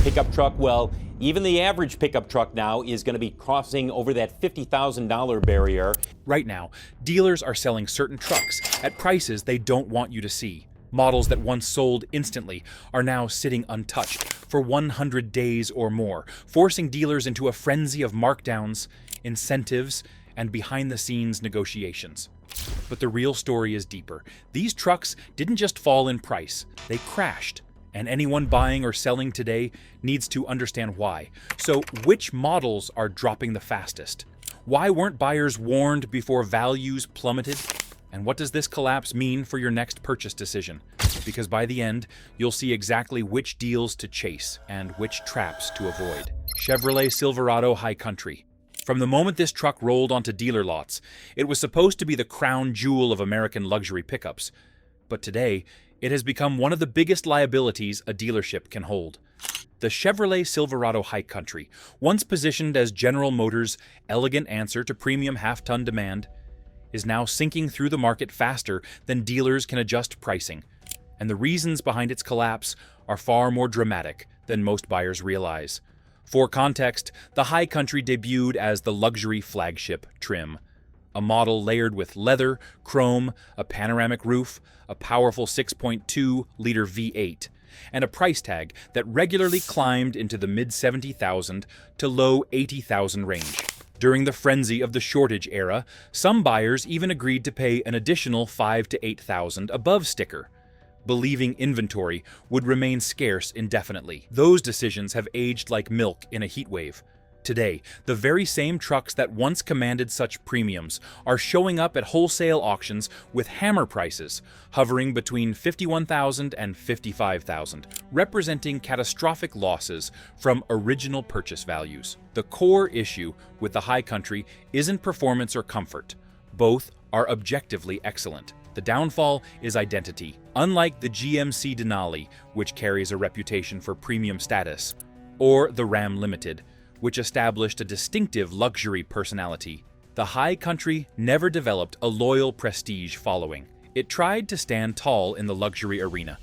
Pickup truck, well, even the average pickup truck now is going to be crossing over that $50,000 barrier. Right now, dealers are selling certain trucks at prices they don't want you to see. Models that once sold instantly are now sitting untouched for 100 days or more, forcing dealers into a frenzy of markdowns, incentives, and behind-the-scenes negotiations. But the real story is deeper. These trucks didn't just fall in price, they crashed. And anyone buying or selling today needs to understand why. So, which models are dropping the fastest? Why weren't buyers warned before values plummeted? And what does this collapse mean for your next purchase decision? Because by the end, you'll see exactly which deals to chase and which traps to avoid. Chevrolet Silverado High Country. From the moment this truck rolled onto dealer lots, it was supposed to be the crown jewel of American luxury pickups. But today, it has become one of the biggest liabilities a dealership can hold. The Chevrolet Silverado High Country, once positioned as General Motors' elegant answer to premium half-ton demand, is now sinking through the market faster than dealers can adjust pricing. And the reasons behind its collapse are far more dramatic than most buyers realize. For context, the High Country debuted as the luxury flagship trim, a model layered with leather, chrome, a panoramic roof, a powerful 6.2-liter V8, and a price tag that regularly climbed into the mid-$70,000 to low $80,000 range. During the frenzy of the shortage era, some buyers even agreed to pay an additional $5,000 to $8,000 above sticker, believing inventory would remain scarce indefinitely. Those decisions have aged like milk in a heat wave. Today, the very same trucks that once commanded such premiums are showing up at wholesale auctions with hammer prices, hovering between $51,000 and $55,000, representing catastrophic losses from original purchase values. The core issue with the High Country isn't performance or comfort. Both are objectively excellent. The downfall is identity. Unlike the GMC Denali, which carries a reputation for premium status, or the Ram Limited, which established a distinctive luxury personality, the High Country never developed a loyal prestige following. It tried to stand tall in the luxury arena,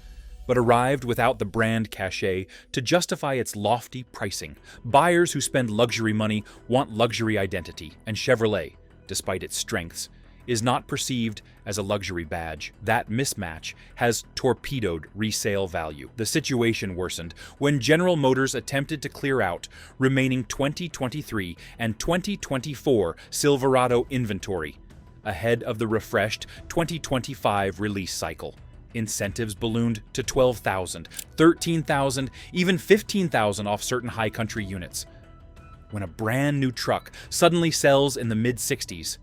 but arrived without the brand cachet to justify its lofty pricing. Buyers who spend luxury money want luxury identity, and Chevrolet, despite its strengths, is not perceived as a luxury badge. That mismatch has torpedoed resale value. The situation worsened when General Motors attempted to clear out remaining 2023 and 2024 Silverado inventory ahead of the refreshed 2025 release cycle. Incentives ballooned to $12,000, $13,000, even $15,000 off certain High Country units. When a brand new truck suddenly sells in the mid-60s,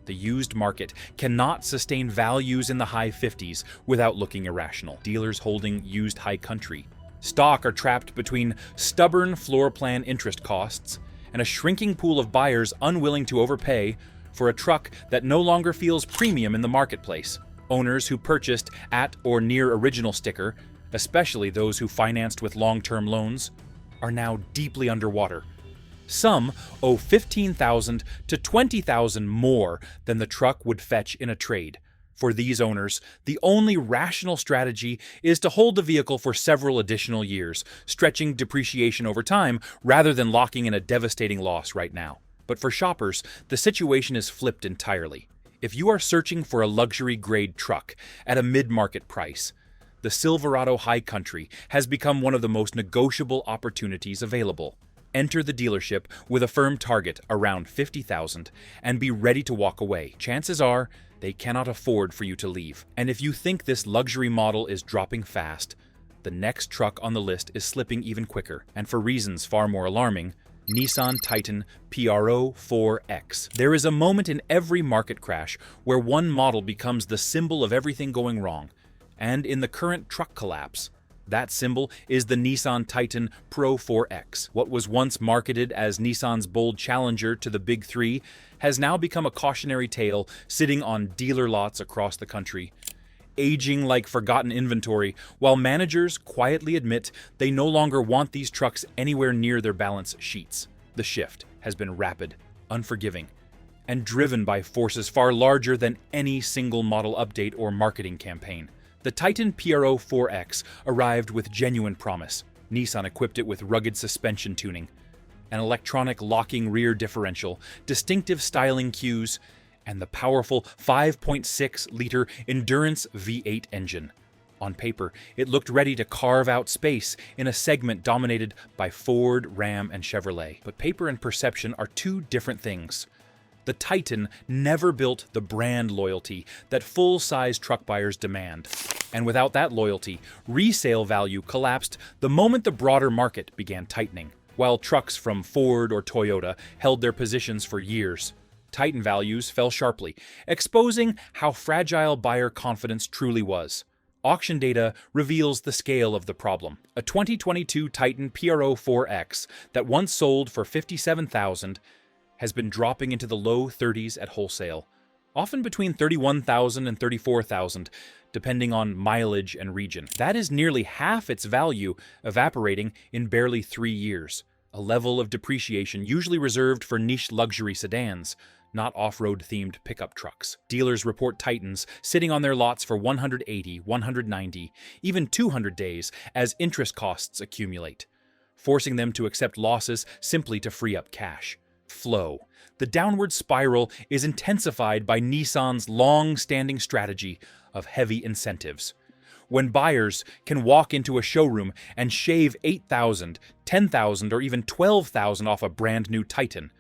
the used market cannot sustain values in the high 50s without looking irrational. Dealers holding used High Country stock are trapped between stubborn floor plan interest costs and a shrinking pool of buyers unwilling to overpay for a truck that no longer feels premium in the marketplace. Owners who purchased at or near original sticker, especially those who financed with long-term loans, are now deeply underwater. Some owe $15,000 to $20,000 more than the truck would fetch in a trade. For these owners, the only rational strategy is to hold the vehicle for several additional years, stretching depreciation over time rather than locking in a devastating loss right now. But for shoppers, the situation is flipped entirely. If you are searching for a luxury-grade truck at a mid-market price, the Silverado High Country has become one of the most negotiable opportunities available. Enter the dealership with a firm target around $50,000 and be ready to walk away. Chances are they cannot afford for you to leave. And if you think this luxury model is dropping fast, the next truck on the list is slipping even quicker, and for reasons far more alarming: Nissan Titan PRO 4X. There is a moment in every market crash where one model becomes the symbol of everything going wrong, and in the current truck collapse, that symbol is the Nissan Titan Pro 4X. What was once marketed as Nissan's bold challenger to the big three has now become a cautionary tale sitting on dealer lots across the country, aging like forgotten inventory, while managers quietly admit they no longer want these trucks anywhere near their balance sheets. The shift has been rapid, unforgiving, and driven by forces far larger than any single model update or marketing campaign. The Titan PRO 4X arrived with genuine promise. Nissan equipped it with rugged suspension tuning, an electronic locking rear differential, distinctive styling cues, and the powerful 5.6-liter Endurance V8 engine. On paper, it looked ready to carve out space in a segment dominated by Ford, Ram, and Chevrolet. But paper and perception are two different things. The Titan never built the brand loyalty that full-size truck buyers demand. And without that loyalty, resale value collapsed the moment the broader market began tightening. While trucks from Ford or Toyota held their positions for years, Titan values fell sharply, exposing how fragile buyer confidence truly was. Auction data reveals the scale of the problem. A 2022 Titan PRO4X that once sold for $57,000 has been dropping into the low 30s at wholesale, often between $31,000 and $34,000, depending on mileage and region. That is nearly half its value evaporating in barely 3 years, a level of depreciation usually reserved for niche luxury sedans, not off-road themed pickup trucks. Dealers report Titans sitting on their lots for 180, 190, even 200 days as interest costs accumulate, forcing them to accept losses simply to free up cash. Flow. The downward spiral is intensified by Nissan's long-standing strategy of heavy incentives. When buyers can walk into a showroom and shave $8,000, $10,000, or even $12,000 off a brand new Titan,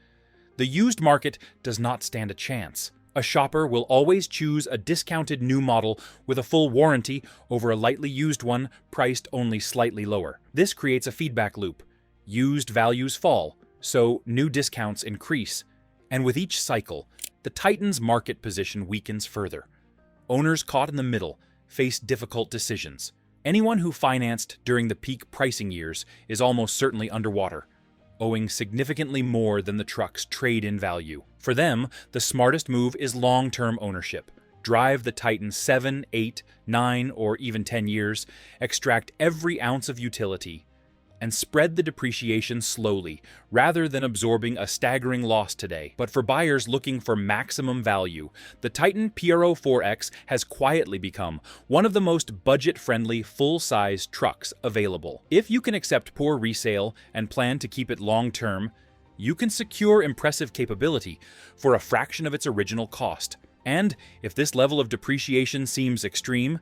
the used market does not stand a chance. A shopper will always choose a discounted new model with a full warranty over a lightly used one priced only slightly lower. This creates a feedback loop. Used values fall, so new discounts increase. And with each cycle, the Titan's market position weakens further. Owners caught in the middle face difficult decisions. Anyone who financed during the peak pricing years is almost certainly underwater, owing significantly more than the truck's trade-in value. For them, the smartest move is long-term ownership. Drive the Titan 7, 8, 9, or even 10 years, extract every ounce of utility, and spread the depreciation slowly, rather than absorbing a staggering loss today. But for buyers looking for maximum value, the Titan PRO4X has quietly become one of the most budget-friendly full-size trucks available. If you can accept poor resale and plan to keep it long-term, you can secure impressive capability for a fraction of its original cost. And if this level of depreciation seems extreme,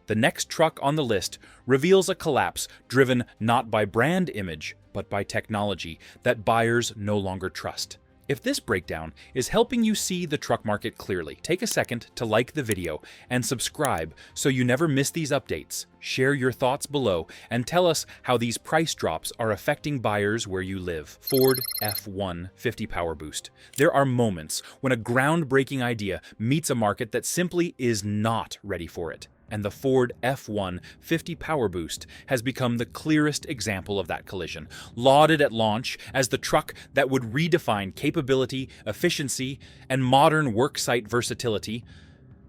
the next truck on the list reveals a collapse driven not by brand image, but by technology that buyers no longer trust. If this breakdown is helping you see the truck market clearly, take a second to like the video and subscribe so you never miss these updates. Share your thoughts below and tell us how these price drops are affecting buyers where you live. Ford F150 Power Boost. There are moments when a groundbreaking idea meets a market that simply is not ready for it. And the Ford F150 Power Boost has become the clearest example of that collision. Lauded at launch as the truck that would redefine capability, efficiency, and modern worksite versatility,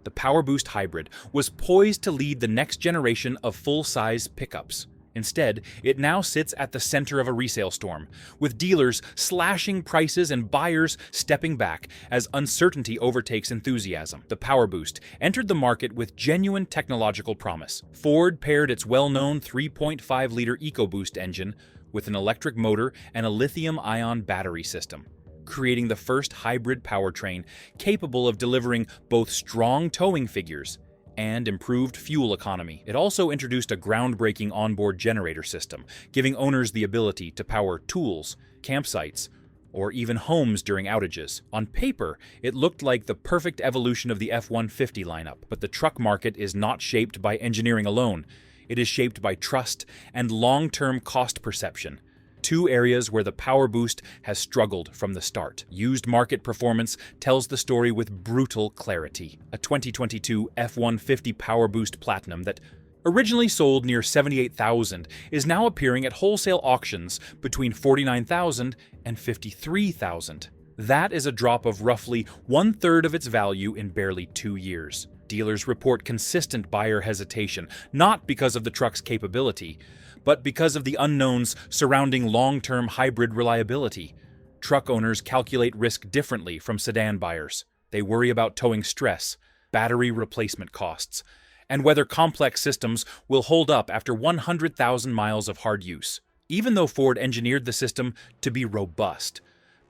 the Power Boost Hybrid was poised to lead the next generation of full-size pickups. Instead, it now sits at the center of a resale storm, with dealers slashing prices and buyers stepping back as uncertainty overtakes enthusiasm. The Power Boost entered the market with genuine technological promise. Ford paired its well-known 3.5-liter EcoBoost engine with an electric motor and a lithium-ion battery system, creating the first hybrid powertrain capable of delivering both strong towing figures and improved fuel economy. It also introduced a groundbreaking onboard generator system, giving owners the ability to power tools, campsites, or even homes during outages. On paper, it looked like the perfect evolution of the F150 lineup, but the truck market is not shaped by engineering alone. It is shaped by trust and long-term cost perception, two areas where the Power Boost has struggled from the start. Used market performance tells the story with brutal clarity. A 2022 F150 Power Boost Platinum that originally sold near $78,000 is now appearing at wholesale auctions between $49,000 and $53,000. That is a drop of roughly 1/3 of its value in barely 2 years. Dealers report consistent buyer hesitation, not because of the truck's capability, but because of the unknowns surrounding long-term hybrid reliability. Truck owners calculate risk differently from sedan buyers. They worry about towing stress, battery replacement costs, and whether complex systems will hold up after 100,000 miles of hard use. Even though Ford engineered the system to be robust,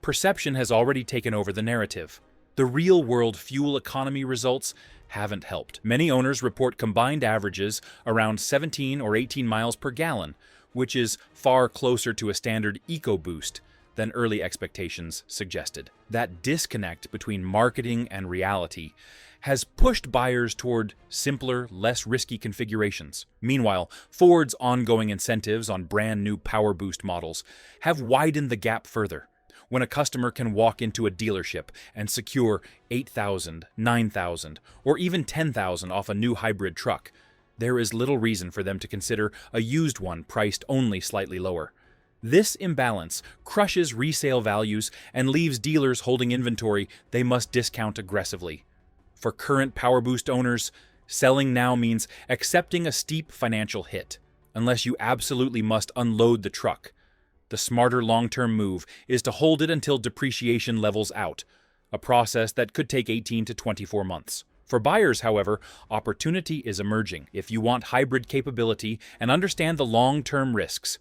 perception has already taken over the narrative. The real-world fuel economy results haven't helped. Many owners report combined averages around 17 or 18 miles per gallon, which is far closer to a standard EcoBoost than early expectations suggested. That disconnect between marketing and reality has pushed buyers toward simpler, less risky configurations. Meanwhile, Ford's ongoing incentives on brand new Power Boost models have widened the gap further. When a customer can walk into a dealership and secure $8,000, $9,000, or even $10,000 off a new hybrid truck, there is little reason for them to consider a used one priced only slightly lower. This imbalance crushes resale values and leaves dealers holding inventory they must discount aggressively. For current Power Boost owners, selling now means accepting a steep financial hit, unless you absolutely must unload the truck. The smarter long-term move is to hold it until depreciation levels out, a process that could take 18 to 24 months. For buyers, however, opportunity is emerging. If you want hybrid capability and understand the long-term risks,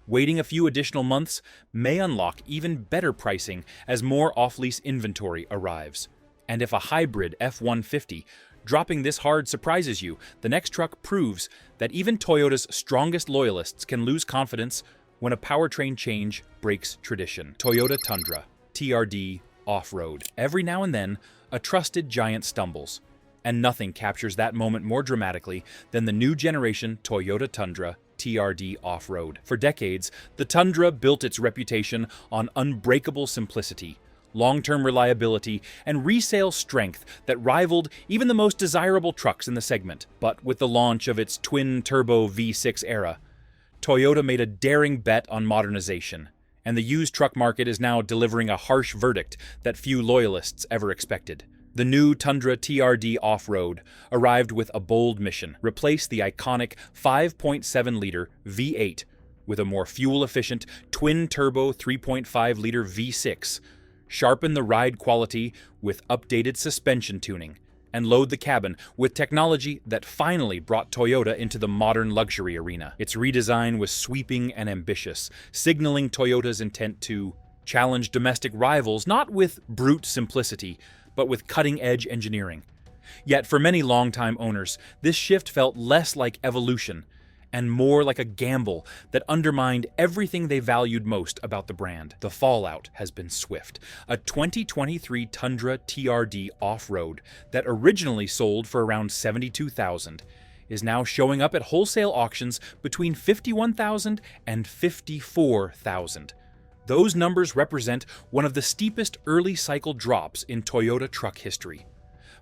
waiting a few additional months may unlock even better pricing as more off-lease inventory arrives. And if a hybrid F150 dropping this hard surprises you, the next truck proves that even Toyota's strongest loyalists can lose confidence when a powertrain change breaks tradition. Toyota Tundra, TRD, off-road. Every now and then, a trusted giant stumbles, and nothing captures that moment more dramatically than the new generation Toyota Tundra TRD off-road. For decades, the Tundra built its reputation on unbreakable simplicity, long-term reliability, and resale strength that rivaled even the most desirable trucks in the segment. But with the launch of its twin-turbo V6 era, Toyota made a daring bet on modernization, and the used truck market is now delivering a harsh verdict that few loyalists ever expected. The new Tundra TRD off-road arrived with a bold mission: replace the iconic 5.7-liter V8 with a more fuel-efficient twin-turbo 3.5-liter V6, sharpen the ride quality with updated suspension tuning, and load the cabin with technology that finally brought Toyota into the modern luxury arena. Its redesign was sweeping and ambitious, signaling Toyota's intent to challenge domestic rivals not with brute simplicity, but with cutting-edge engineering. Yet for many longtime owners, this shift felt less like evolution and more like a gamble that undermined everything they valued most about the brand. The fallout has been swift. A 2023 Tundra TRD off-road that originally sold for around $72,000 is now showing up at wholesale auctions between $51,000 and $54,000. Those numbers represent one of the steepest early cycle drops in Toyota truck history.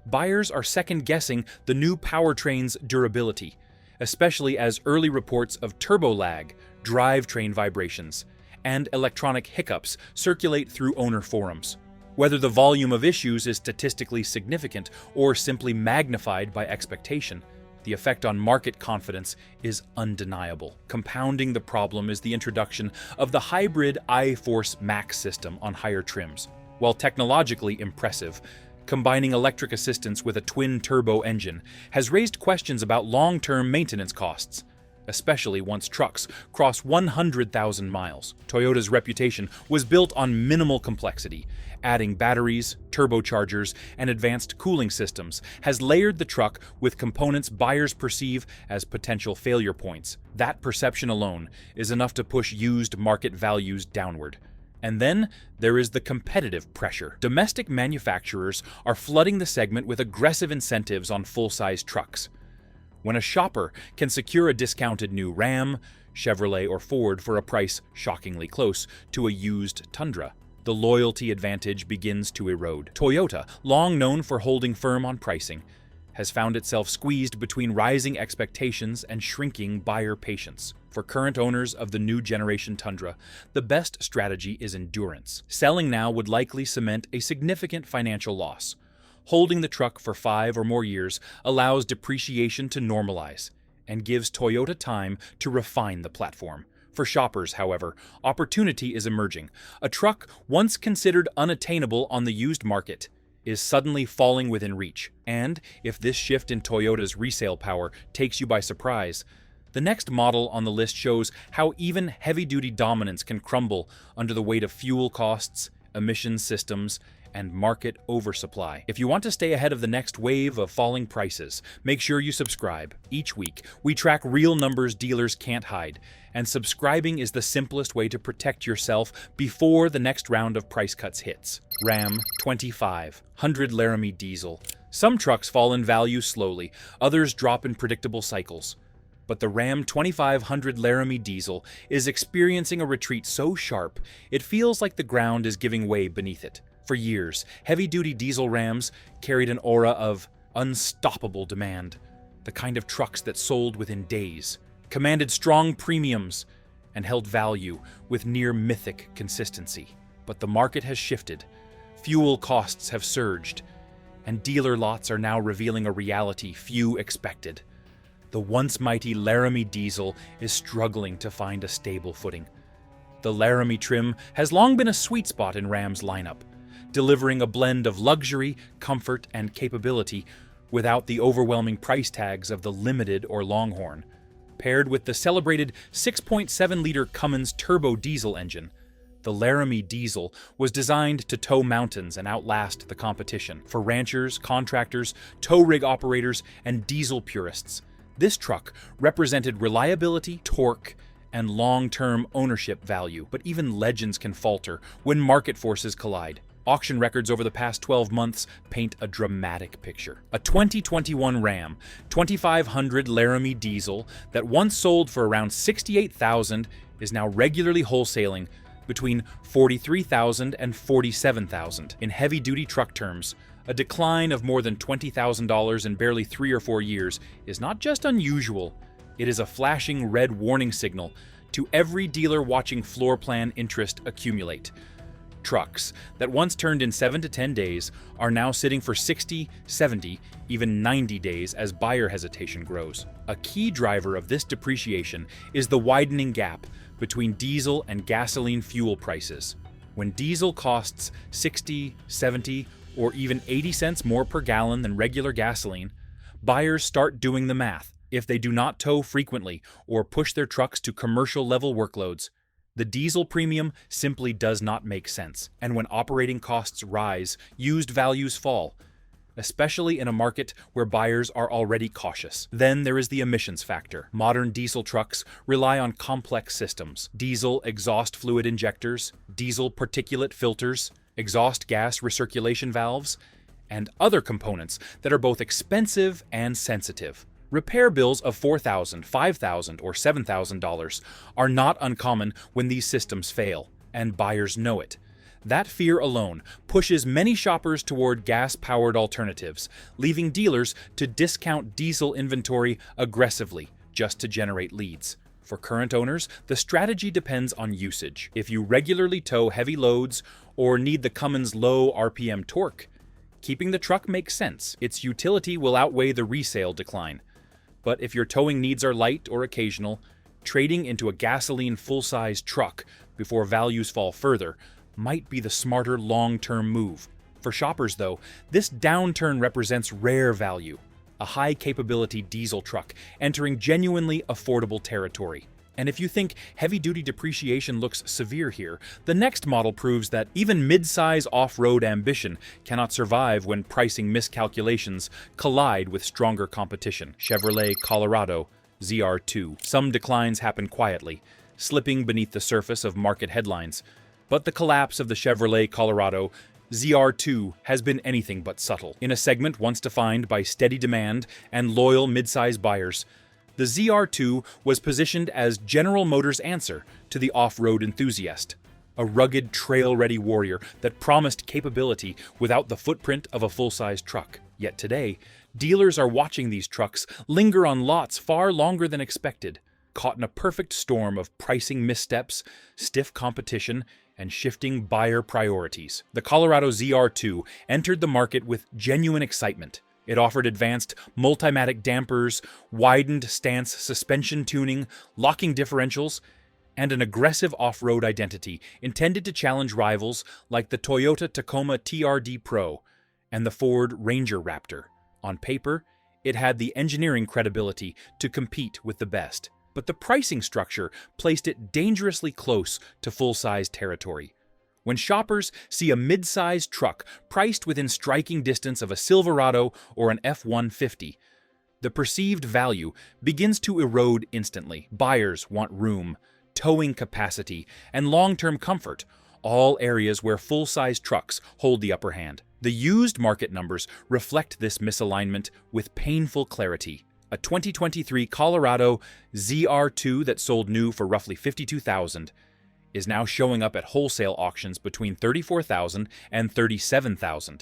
Buyers are second-guessing the new powertrain's durability, especially as early reports of turbo lag, drivetrain vibrations, and electronic hiccups circulate through owner forums. Whether the volume of issues is statistically significant or simply magnified by expectation, the effect on market confidence is undeniable. Compounding the problem is the introduction of the hybrid iForce Max system on higher trims. While technologically impressive, combining electric assistance with a twin-turbo engine has raised questions about long-term maintenance costs, especially once trucks cross 100,000 miles. Toyota's reputation was built on minimal complexity. Adding batteries, turbochargers, and advanced cooling systems has layered the truck with components buyers perceive as potential failure points. That perception alone is enough to push used market values downward. And then there is the competitive pressure. Domestic manufacturers are flooding the segment with aggressive incentives on full-size trucks. When a shopper can secure a discounted new Ram, Chevrolet, or Ford for a price shockingly close to a used Tundra, the loyalty advantage begins to erode. Toyota, long known for holding firm on pricing, has found itself squeezed between rising expectations and shrinking buyer patience. For current owners of the new generation Tundra, the best strategy is endurance. Selling now would likely cement a significant financial loss. Holding the truck for 5 or more years allows depreciation to normalize and gives Toyota time to refine the platform. For shoppers, however, opportunity is emerging. A truck once considered unattainable on the used market is suddenly falling within reach. And if this shift in Toyota's resale power takes you by surprise, the next model on the list shows how even heavy-duty dominance can crumble under the weight of fuel costs, emission systems, and market oversupply. If you want to stay ahead of the next wave of falling prices, make sure you subscribe. Each week, we track real numbers dealers can't hide, and subscribing is the simplest way to protect yourself before the next round of price cuts hits. Ram 2500 Laramie diesel. Some trucks fall in value slowly, others drop in predictable cycles. But the Ram 2500 Laramie diesel is experiencing a retreat so sharp, it feels like the ground is giving way beneath it. For years, heavy-duty diesel Rams carried an aura of unstoppable demand, the kind of trucks that sold within days, commanded strong premiums, and held value with near-mythic consistency. But the market has shifted, fuel costs have surged, and dealer lots are now revealing a reality few expected. The once mighty Laramie diesel is struggling to find a stable footing. The Laramie trim has long been a sweet spot in Ram's lineup, delivering a blend of luxury, comfort, and capability without the overwhelming price tags of the Limited or Longhorn. Paired with the celebrated 6.7-liter Cummins turbo diesel engine, the Laramie diesel was designed to tow mountains and outlast the competition. For ranchers, contractors, tow rig operators, and diesel purists, this truck represented reliability, torque, and long-term ownership value. But even legends can falter when market forces collide. Auction records over the past 12 months paint a dramatic picture. A 2021 Ram 2500 Laramie diesel that once sold for around $68,000 is now regularly wholesaling between $43,000 and $47,000. In heavy-duty truck terms, a decline of more than $20,000 in barely 3 or 4 years is not just unusual, it is a flashing red warning signal to every dealer watching floor plan interest accumulate. Trucks that once turned in 7 to 10 days are now sitting for 60, 70, even 90 days as buyer hesitation grows. A key driver of this depreciation is the widening gap between diesel and gasoline fuel prices. When diesel costs 60, 70, or even 80 cents more per gallon than regular gasoline, buyers start doing the math. If they do not tow frequently or push their trucks to commercial-level workloads, the diesel premium simply does not make sense. And when operating costs rise, used values fall, especially in a market where buyers are already cautious. Then there is the emissions factor. Modern diesel trucks rely on complex systems: diesel exhaust fluid injectors, diesel particulate filters, exhaust gas recirculation valves, and other components that are both expensive and sensitive. Repair bills of $4,000, $5,000, or $7,000 are not uncommon when these systems fail, and buyers know it. That fear alone pushes many shoppers toward gas-powered alternatives, leaving dealers to discount diesel inventory aggressively just to generate leads. For current owners, the strategy depends on usage. If you regularly tow heavy loads or need the Cummins low RPM torque, keeping the truck makes sense. Its utility will outweigh the resale decline. But if your towing needs are light or occasional, trading into a gasoline full-size truck before values fall further might be the smarter long-term move. For shoppers, though, this downturn represents rare value, a high-capability diesel truck entering genuinely affordable territory. And if you think heavy-duty depreciation looks severe here, the next model proves that even mid-size off-road ambition cannot survive when pricing miscalculations collide with stronger competition. Chevrolet Colorado ZR2. Some declines happen quietly, slipping beneath the surface of market headlines. But the collapse of the Chevrolet Colorado ZR2 has been anything but subtle. In a segment once defined by steady demand and loyal mid-size buyers, the ZR2 was positioned as General Motors' answer to the off-road enthusiast, a rugged, trail-ready warrior that promised capability without the footprint of a full-size truck. Yet today, dealers are watching these trucks linger on lots far longer than expected, caught in a perfect storm of pricing missteps, stiff competition, and shifting buyer priorities. The Colorado ZR2 entered the market with genuine excitement. It offered advanced multimatic dampers, widened stance suspension tuning, locking differentials, and an aggressive off-road identity intended to challenge rivals like the Toyota Tacoma TRD Pro and the Ford Ranger Raptor. On paper, it had the engineering credibility to compete with the best, but the pricing structure placed it dangerously close to full-size territory. When shoppers see a mid-sized truck priced within striking distance of a Silverado or an F-150, the perceived value begins to erode instantly. Buyers want room, towing capacity, and long-term comfort, all areas where full-size trucks hold the upper hand. The used market numbers reflect this misalignment with painful clarity. A 2023 Colorado ZR2 that sold new for roughly $52,000 is now showing up at wholesale auctions between $34,000 and $37,000.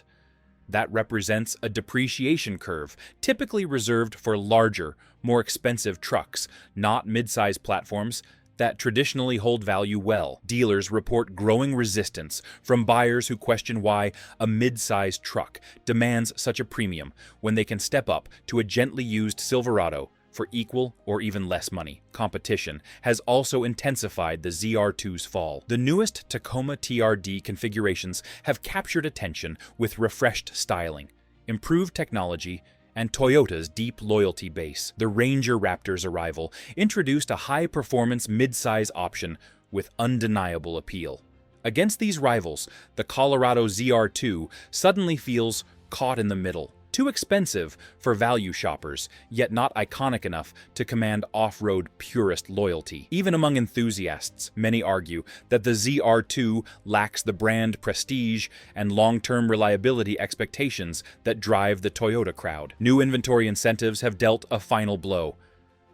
That represents a depreciation curve typically reserved for larger, more expensive trucks, not mid-size platforms that traditionally hold value well. Dealers report growing resistance from buyers who question why a mid-sized truck demands such a premium when they can step up to a gently used Silverado for equal or even less money. Competition has also intensified the ZR2's fall. The newest Tacoma TRD configurations have captured attention with refreshed styling, improved technology, and Toyota's deep loyalty base. The Ranger Raptor's arrival introduced a high-performance mid-size option with undeniable appeal. Against these rivals, the Colorado ZR2 suddenly feels caught in the middle. Too expensive for value shoppers, yet not iconic enough to command off-road purist loyalty. Even among enthusiasts, many argue that the ZR2 lacks the brand prestige and long-term reliability expectations that drive the Toyota crowd. New inventory incentives have dealt a final blow.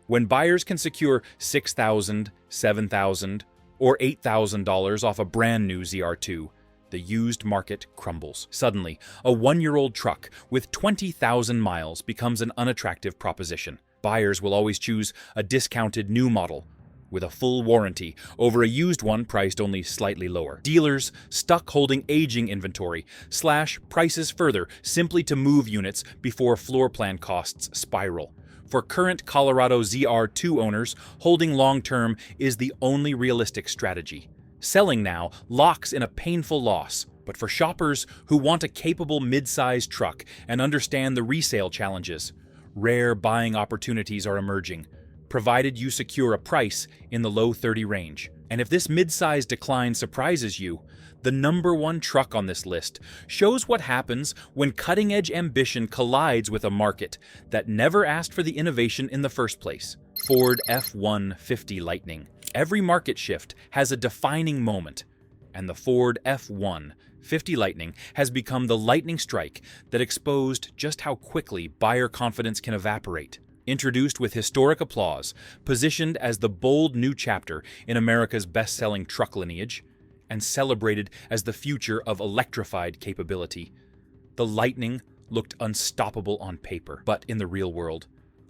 When buyers can secure $6,000, $7,000, or $8,000 off a brand new ZR2, the used market crumbles. Suddenly, a one-year-old truck with 20,000 miles becomes an unattractive proposition. Buyers will always choose a discounted new model with a full warranty over a used one priced only slightly lower. Dealers stuck holding aging inventory slash prices further simply to move units before floor plan costs spiral. For current Colorado ZR2 owners, holding long-term is the only realistic strategy. Selling now locks in a painful loss, but for shoppers who want a capable mid-sized truck and understand the resale challenges, rare buying opportunities are emerging, provided you secure a price in the low 30 range. And if this mid-size decline surprises you, the #1 truck on this list shows what happens when cutting-edge ambition collides with a market that never asked for the innovation in the first place. Ford F150 Lightning. Every market shift has a defining moment, and the Ford F150 Lightning has become the lightning strike that exposed just how quickly buyer confidence can evaporate. Introduced with historic applause, positioned as the bold new chapter in America's best-selling truck lineage, and celebrated as the future of electrified capability, the Lightning looked unstoppable on paper, but in the real world,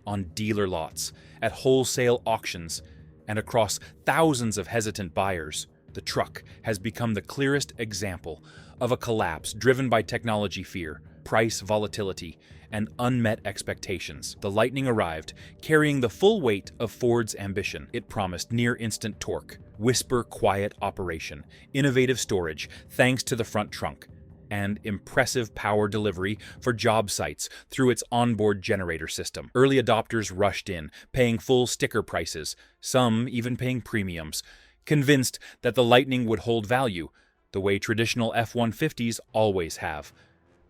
on dealer lots, at wholesale auctions, and across thousands of hesitant buyers, the truck has become the clearest example of a collapse driven by technology fear, price volatility, and unmet expectations. The Lightning arrived, carrying the full weight of Ford's ambition. It promised near-instant torque, whisper-quiet operation, innovative storage thanks to the front trunk, and impressive power delivery for job sites through its onboard generator system. Early adopters rushed in, paying full sticker prices, some even paying premiums, convinced that the Lightning would hold value, the way traditional F-150s always have.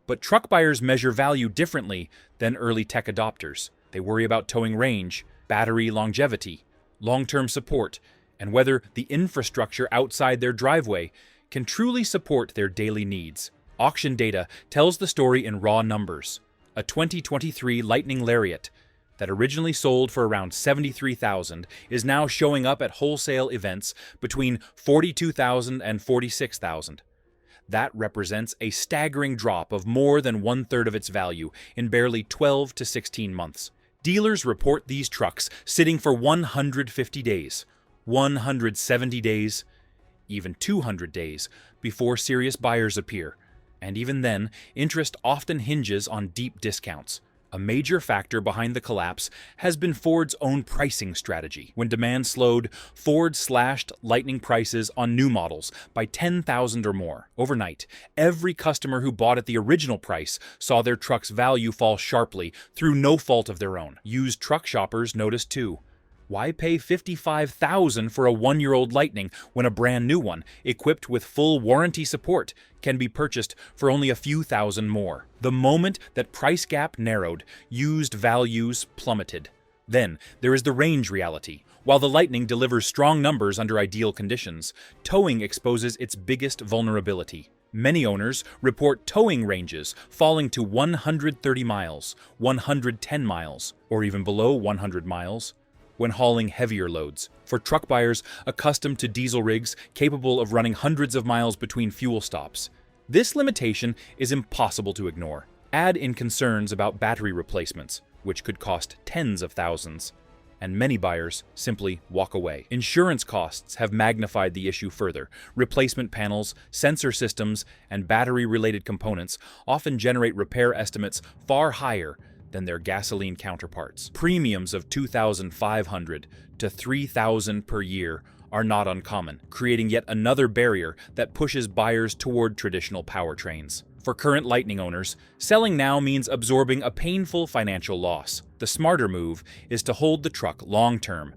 But truck buyers measure value differently than early tech adopters. They worry about towing range, battery longevity, long-term support, and whether the infrastructure outside their driveway can truly support their daily needs. Auction data tells the story in raw numbers. A 2023 Lightning Lariat that originally sold for around $73,000 is now showing up at wholesale events between $42,000 and $46,000. That represents a staggering drop of more than one-third of its value in barely 12 to 16 months. Dealers report these trucks sitting for 150 days, 170 days, even 200 days before serious buyers appear. And even then, interest often hinges on deep discounts, A major factor behind the collapse has been Ford's own pricing strategy. When demand slowed, Ford slashed Lightning prices on new models by $10,000 or more. Overnight, every customer who bought at the original price saw their truck's value fall sharply through no fault of their own. Used truck shoppers noticed too. Why pay $55,000 for a one-year-old Lightning when a brand new one, equipped with full warranty support, can be purchased for only a few thousand more? The moment that price gap narrowed, used values plummeted. Then there is the range reality. While the Lightning delivers strong numbers under ideal conditions, towing exposes its biggest vulnerability. Many owners report towing ranges falling to 130 miles, 110 miles, or even below 100 miles. When hauling heavier loads. For truck buyers accustomed to diesel rigs capable of running hundreds of miles between fuel stops, this limitation is impossible to ignore. Add in concerns about battery replacements, which could cost tens of thousands, and many buyers simply walk away. Insurance costs have magnified the issue further. Replacement panels, sensor systems, and battery-related components often generate repair estimates far higher than their gasoline counterparts. Premiums of $2,500 to $3,000 per year are not uncommon, creating yet another barrier that pushes buyers toward traditional powertrains. For current Lightning owners, selling now means absorbing a painful financial loss. The smarter move is to hold the truck long-term,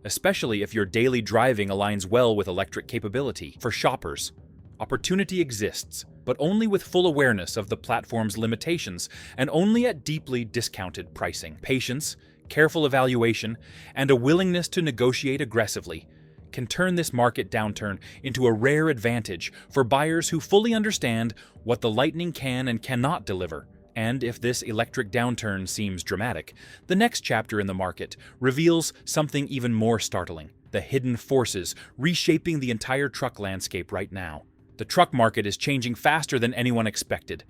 especially if your daily driving aligns well with electric capability. For shoppers, opportunity exists, but only with full awareness of the platform's limitations and only at deeply discounted pricing. Patience, careful evaluation, and a willingness to negotiate aggressively can turn this market downturn into a rare advantage for buyers who fully understand what the Lightning can and cannot deliver. And if this electric downturn seems dramatic, the next chapter in the market reveals something even more startling: the hidden forces reshaping the entire truck landscape right now. The truck market is changing faster than anyone expected,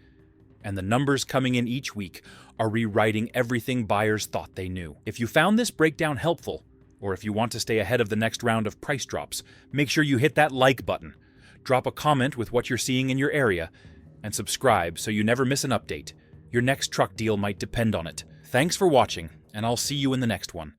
and the numbers coming in each week are rewriting everything buyers thought they knew. If you found this breakdown helpful, or if you want to stay ahead of the next round of price drops, make sure you hit that like button, drop a comment with what you're seeing in your area, and subscribe so you never miss an update. Your next truck deal might depend on it. Thanks for watching, and I'll see you in the next one.